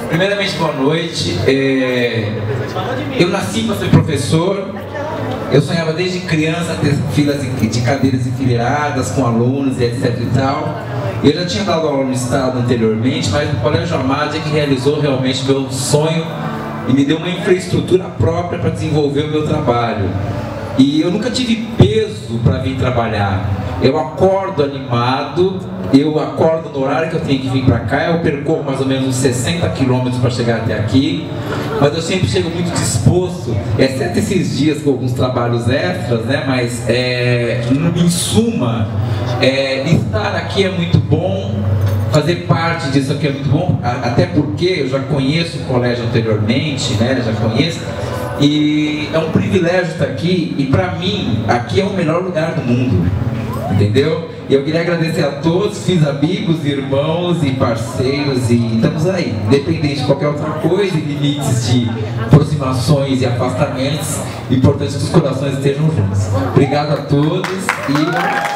Primeiramente, boa noite. Eu nasci para ser professor. Eu sonhava desde criança ter filas de cadeiras enfileiradas com alunos e etc e tal. Eu já tinha dado aula no estado anteriormente, mas o Colégio Amade é que realizou realmente meu sonho e me deu uma infraestrutura própria para desenvolver o meu trabalho. E eu nunca tive peso para vir trabalhar. Eu acordo animado, eu acordo no horário que eu tenho que vir para cá, eu percorro mais ou menos uns 60 quilômetros para chegar até aqui, mas eu sempre chego muito disposto, exceto esses dias com alguns trabalhos extras, né? Mas em suma, estar aqui é muito bom, fazer parte disso aqui é muito bom, até porque eu já conheço o colégio anteriormente, né? Já conheço. E é um privilégio estar aqui, e para mim, aqui é o melhor lugar do mundo, entendeu? E eu queria agradecer a todos, fiz amigos, irmãos e parceiros, e estamos aí, independente de qualquer outra coisa, limites de aproximações e afastamentos, importante que os corações estejam juntos. Obrigado a todos e...